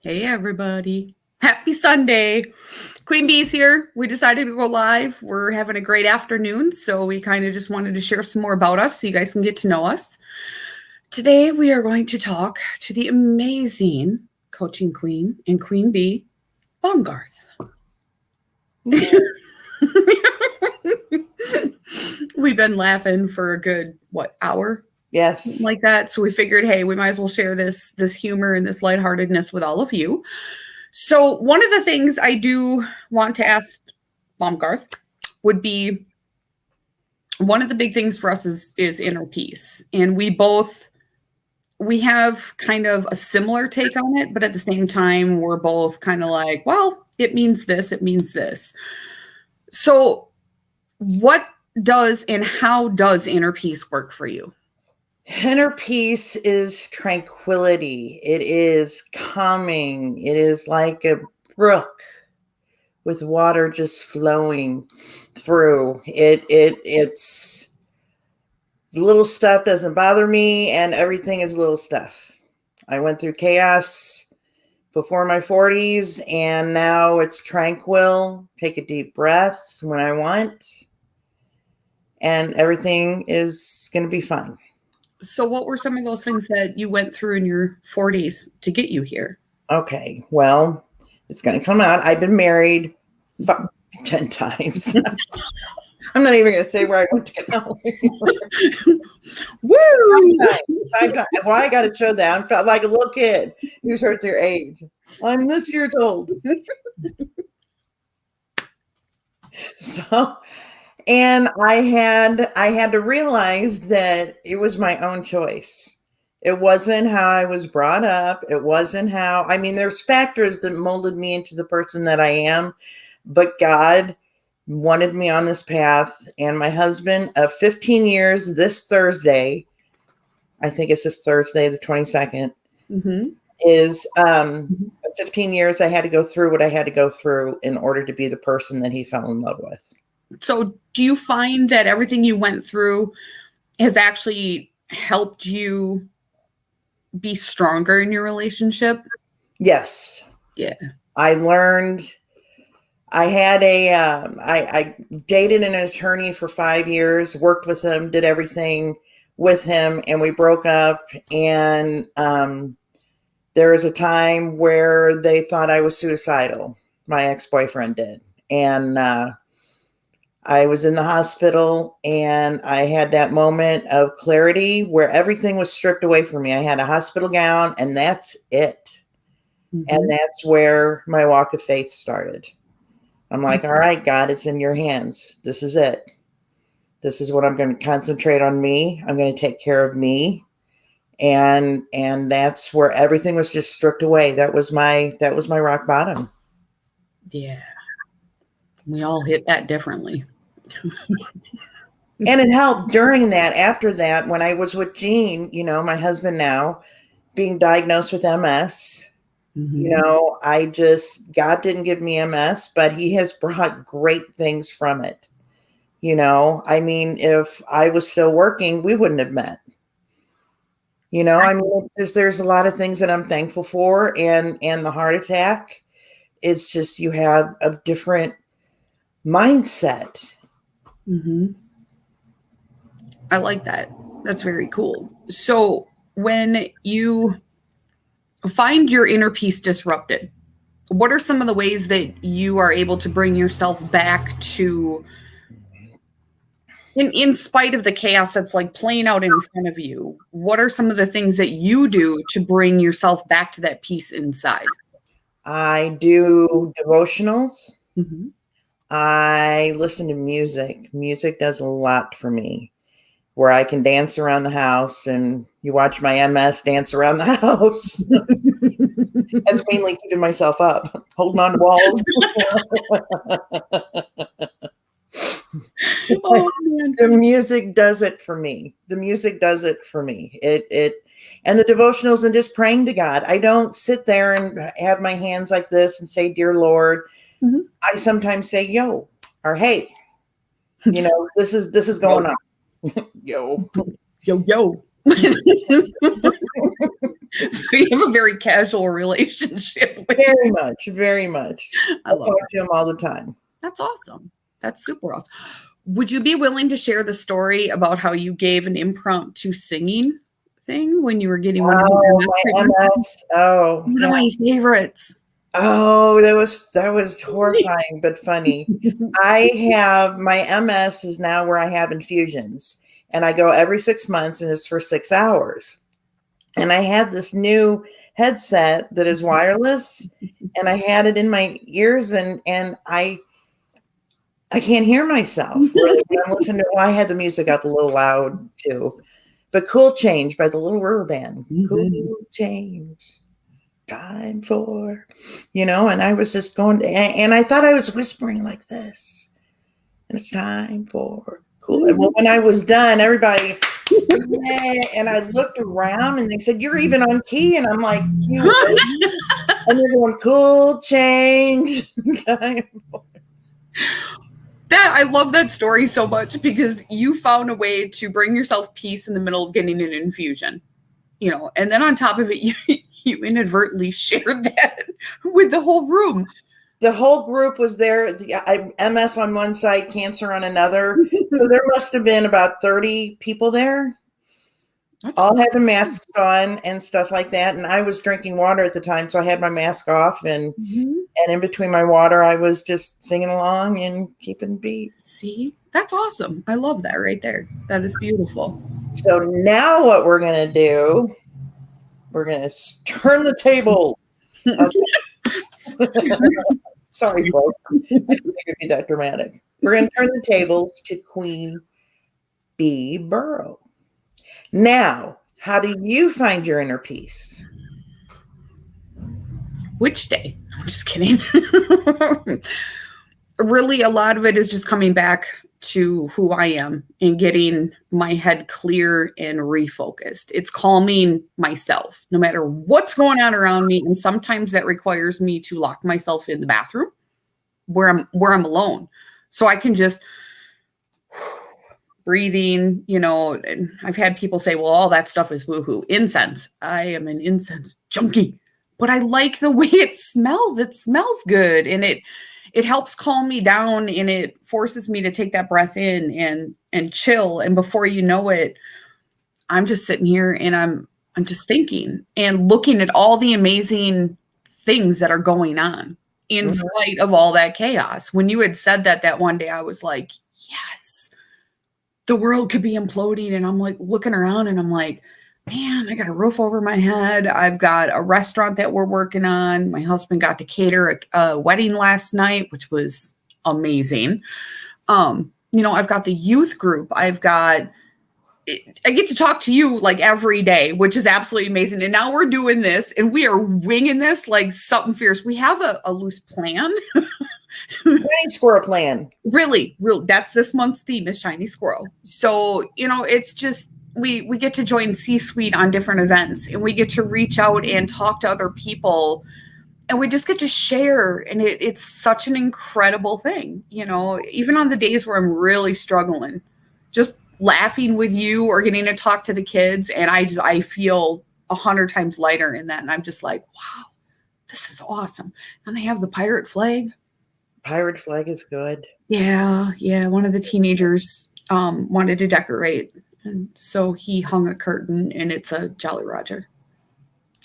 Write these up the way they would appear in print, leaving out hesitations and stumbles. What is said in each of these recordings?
Hey, everybody. Happy Sunday. Queen Bee's here. We decided to go live. We're having a great afternoon, so we kind of just wanted to share some more about us so you guys can get to know us. Today, we are going to talk to the amazing coaching queen and Queen Bee, Baumgarth. We've been laughing for a good, hour? Yes. Something like that. So we figured, hey, we might as well share this humor and this lightheartedness with all of you. So one of the things I do want to ask Baumgarth would be, one of the big things for us is inner peace. And we have kind of a similar take on it, but at the same time, we're both kind of like, well, it means this, it means this. So what does and how does inner peace work for you? Inner peace is tranquility. It is calming. It is like a brook with water just flowing through. It's little stuff doesn't bother me, and everything is little stuff. I went through chaos before my 40s, and now it's tranquil. Take a deep breath when I want, and everything is going to be fine. So what were some of those things that you went through in your 40s to get you here? Okay, well, it's going to come out. I've been married 10 times. I'm not even going to say where I went to go. Woo! Well, I got to show that. I felt like a little kid who's hurt their age. I'm this year's old. So, and I had to realize that it was my own choice. It wasn't how I was brought up. It wasn't there's factors that molded me into the person that I am, but God wanted me on this path. And my husband of 15 years this Thursday, I think it's this Thursday, the 22nd, is 15 years I had to go through what I had to go through in order to be the person that he fell in love with. So do you find that everything you went through has actually helped you be stronger in your relationship? Yes. Yeah. I learned. I had I dated an attorney for 5 years, worked with him, did everything with him, and we broke up. And there was a time where they thought I was suicidal. My ex-boyfriend did. And I was in the hospital, and I had that moment of clarity where everything was stripped away from me. I had a hospital gown, and that's it. And that's where my walk of faith started. I'm like, all right, God, it's in your hands. This is it. This is what I'm going to concentrate on me. I'm going to take care of me. And that's where everything was just stripped away. That was my rock bottom. Yeah. We all hit that differently. And it helped during that, after that, when I was with Gene, my husband now, being diagnosed with MS. God didn't give me MS, but he has brought great things from it. If I was still working, we wouldn't have met. There's a lot of things that I'm thankful for, and the heart attack, it's just, you have a different mindset. I like that. That's very cool. So when you find your inner peace disrupted, what are some of the ways that you are able to bring yourself back to, in spite of the chaos that's like playing out in front of you, what are some of the things that you do to bring yourself back to that peace inside? I do devotionals. I listen to music. Music does a lot for me, where I can dance around the house, and you watch my MS dance around the house. That's mainly keeping myself up, holding on to walls. Oh, man. The music does it for me. And the devotionals and just praying to God. I don't sit there and have my hands like this and say, "Dear Lord." I sometimes say, "Yo," or "Hey, this is going on." Yo. So you have a very casual relationship with Very much, very much. I I love talk to him all the time. That's awesome. That's super awesome. Would you be willing to share the story about how you gave an impromptu singing thing when you were getting one of your Oh, MS my treatments? MS. Oh, One yeah. of my favorites. Oh, that was horrifying but funny. I have my MS is now where I have infusions, and I go every 6 months, and it's for 6 hours. And I had this new headset that is wireless, and I had it in my ears, and I can't hear myself really when I'm listening to. Well, I had the music up a little loud too, but "Cool Change" by the Little River Band. Cool change, time for, and I was just going, and I thought I was whispering like this, and it's time for cool. And well, when I was done, everybody, yeah, and I looked around and they said, "You're even on key," and I'm like, "You," and they're going, "Cool change, time for." I love that story so much because you found a way to bring yourself peace in the middle of getting an infusion, and then on top of it, you inadvertently shared that with the whole room. The whole group was there. MS on one side, cancer on another. So there must have been about 30 people there. All having masks on and stuff like that. And I was drinking water at the time, so I had my mask off. And in between my water, I was just singing along and keeping beat. See, that's awesome. I love that right there. That is beautiful. So now what we're going to do, we're going to turn the table. Sorry, folks. I didn't think it'd be that dramatic. We're going to turn the tables to Queen Bee Buhrow. Now, how do you find your inner peace? Which day? I'm just kidding. Really, a lot of it is just coming back to who I am and getting my head clear and refocused. It's calming myself no matter what's going on around me. And sometimes that requires me to lock myself in the bathroom where I'm alone. So I can just breathing, and I've had people say, well, all that stuff is woohoo. Incense. I am an incense junkie, but I like the way it smells. It smells good. And it helps calm me down, and it forces me to take that breath in and chill. And before you know it, I'm just sitting here and I'm just thinking and looking at all the amazing things that are going on in spite of all that chaos. When you had said that one day, I was like, yes, the world could be imploding. And I'm like looking around and I'm like, man, I got a roof over my head. I've got a restaurant that we're working on. My husband got to cater a wedding last night, which was amazing. I've got the youth group. I get to talk to you like every day, which is absolutely amazing. And now we're doing this and we are winging this like something fierce. We have a loose plan. Shiny squirrel plan. Really, that's this month's theme is shiny squirrel. So, it's just, we get to join C-suite on different events, and we get to reach out and talk to other people, and we just get to share. And it's such an incredible thing, even on the days where I'm really struggling, just laughing with you or getting to talk to the kids. And I feel 100 times lighter in that. And I'm just like, wow, this is awesome. And I have the pirate flag. Pirate flag is good. Yeah. One of the teenagers wanted to decorate. And so he hung a curtain, and it's a Jolly Roger.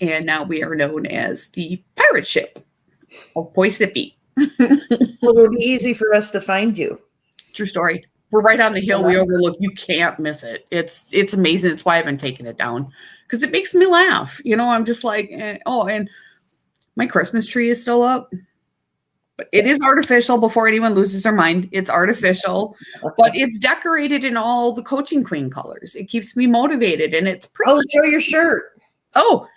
And now we are known as the pirate ship of Poisippy. Well, it'll be easy for us to find you. True story. We're right on the hill we overlook. You can't miss it. It's amazing. It's why I haven't taken it down, because it makes me laugh. I'm just like, and my Christmas tree is still up. But it is artificial, before anyone loses their mind. It's artificial, but it's decorated in all the Coaching Queen colors. It keeps me motivated, and it's pretty. Oh, show your shirt. Oh.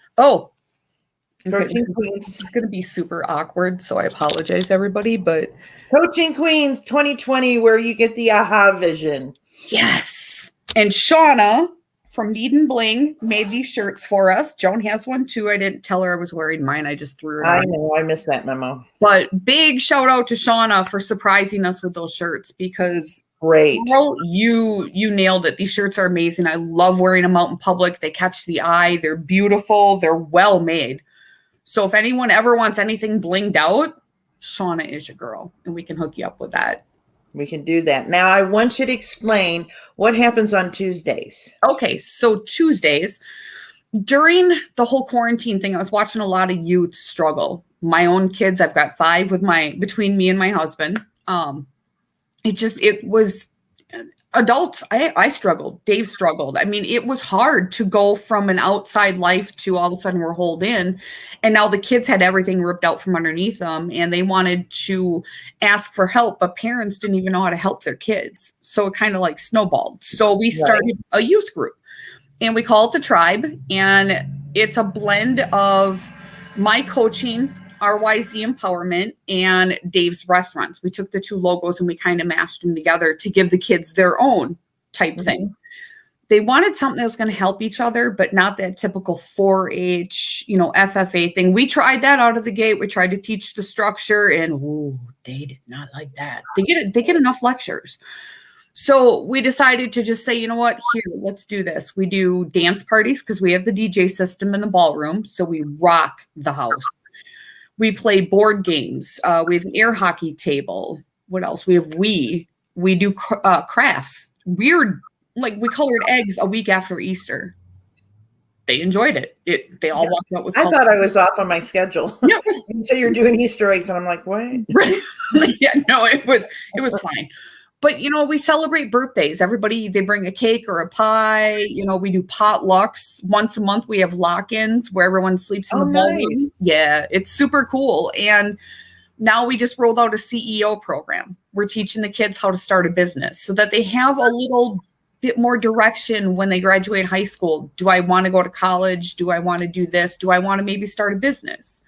Coaching Queens. It's going to be super awkward, so I apologize, everybody, but. Coaching Queens 2020, where you get the aha vision. Yes. And Shauna from Niedan Bling made these shirts for us. Joan has one too. I didn't tell her I was wearing mine. I just threw it on. I know. I missed that memo. But big shout out to Shauna for surprising us with those shirts, because Great. Girl, you nailed it. These shirts are amazing. I love wearing them out in public. They catch the eye. They're beautiful. They're well made. So if anyone ever wants anything blinged out, Shauna is your girl, and we can hook you up with that. We can do that. Now, I want you to explain what happens on Tuesdays. Okay, so Tuesdays, during the whole quarantine thing, I was watching a lot of youth struggle. My own kids, I've got 5 between me and my husband. It was adults. I struggled. Dave struggled. I mean, it was hard to go from an outside life to all of a sudden we're holed in. And now the kids had everything ripped out from underneath them and they wanted to ask for help, but parents didn't even know how to help their kids. So it kind of like snowballed. So we started a youth group and we call it the Tribe. And it's a blend of my coaching, RYZ Empowerment, and Dave's Restaurants. We took the 2 logos and we kind of mashed them together to give the kids their own type thing. They wanted something that was going to help each other, but not that typical 4-H, FFA thing. We tried that out of the gate. We tried to teach the structure and they did not like that. They get enough lectures. So we decided to just say, you know what, here, let's do this. We do dance parties because we have the DJ system in the ballroom. So we rock the house. We play board games. We have an air hockey table. What else? We do crafts. Weird, like we colored eggs a week after Easter. They enjoyed it. They all walked out with. I thought I was off on my schedule. Yeah. So you're doing Easter eggs, and I'm like, what? Yeah, no, it was fine. But, we celebrate birthdays. Everybody, they bring a cake or a pie. We do potlucks. Once a month, we have lock-ins where everyone sleeps in the ballroom. Nice. Yeah, it's super cool. And now we just rolled out a CEO program. We're teaching the kids how to start a business so that they have a little bit more direction when they graduate high school. Do I want to go to college? Do I want to do this? Do I want to maybe start a business?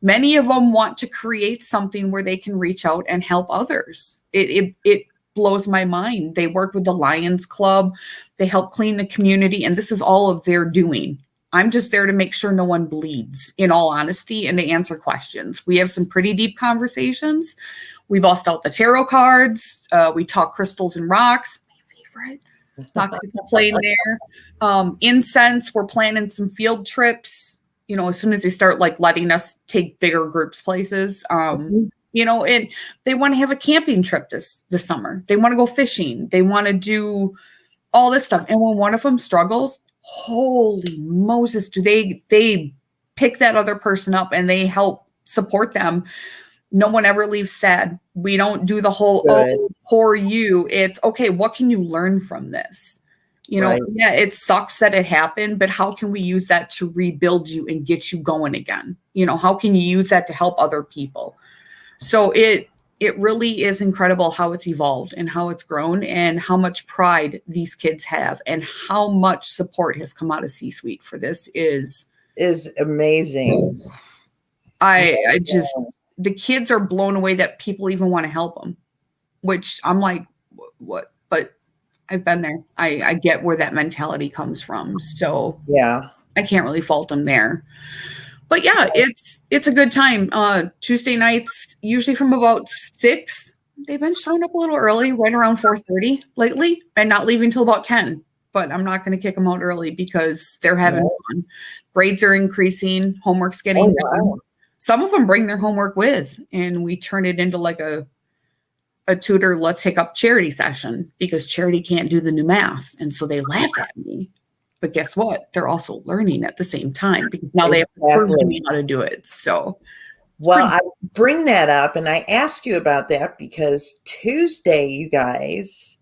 Many of them want to create something where they can reach out and help others. It blows my mind. They work with the Lions Club. They help clean the community. And this is all of their doing. I'm just there to make sure no one bleeds, in all honesty, and to answer questions. We have some pretty deep conversations. We bust out the tarot cards. We talk crystals and rocks. My favorite. Talk people playing there. Incense. We're planning some field trips. As soon as they start letting us take bigger groups places. And they want to have a camping trip this summer. They want to go fishing. They want to do all this stuff. And when one of them struggles, holy Moses, do they pick that other person up and they help support them. No one ever leaves sad. We don't do the whole, oh, poor you. It's okay. What can you learn from this? Yeah, it sucks that it happened, but how can we use that to rebuild you and get you going again? How can you use that to help other people? So it really is incredible how it's evolved and how it's grown and how much pride these kids have and how much support has come out of C-suite for this is amazing. The kids are blown away that people even want to help them, which I'm like, what? But I've been there. I get where that mentality comes from. So yeah, I can't really fault them there. But yeah, it's a good time. Tuesday nights, usually from about 6. They've been showing up a little early, right around 4:30 lately, and not leaving till about 10. But I'm not going to kick them out early because they're having fun. Grades are increasing. Homework's getting done. Wow. Some of them bring their homework with, and we turn it into like a tutor, let's take up charity session because charity can't do the new math. And so they laugh at me. But guess what? They're also learning at the same time because now they have to prove me how to do it. So, I bring that up and I ask you about that because Tuesday, you guys,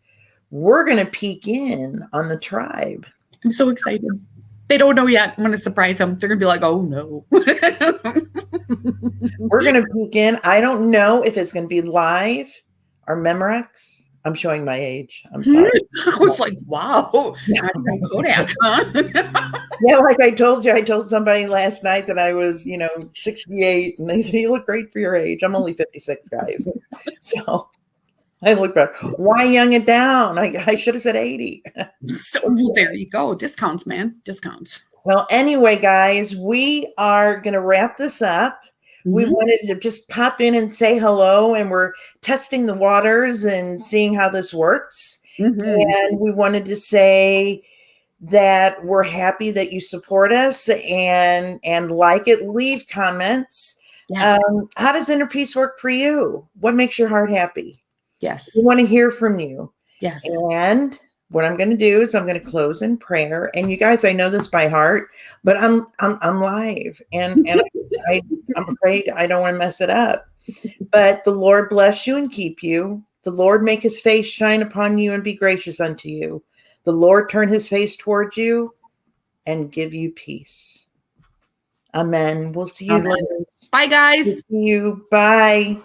we're going to peek in on the Tribe. I'm so excited. They don't know yet. I'm going to surprise them. They're going to be like, oh no. We're going to peek in. I don't know if it's going to be live or Memorex. I'm showing my age. I'm sorry. I was like, wow. Kodak, huh? Yeah, like I told somebody last night that I was, 68, and they said, you look great for your age. I'm only 56, guys. So I look better. Why young it down? I should have said 80. So there you go. Discounts, man. Discounts. So anyway, guys, we are going to wrap this up. We Mhm. wanted to just pop in and say hello, and we're testing the waters and seeing how this works. Mhm. And we wanted to say that we're happy that you support us and like it. Leave comments. Yes. How does inner peace work for you? What makes your heart happy? We Yes. want to hear from you. Yes. And what I'm going to do is I'm going to close in prayer. And you guys, I know this by heart, but I'm live, and I'm afraid I don't want to mess it up. But the Lord bless you and keep you. The Lord make his face shine upon you and be gracious unto you. The Lord turn his face towards you and give you peace. Amen. We'll see you Amen. later. Bye, guys. See you. Bye.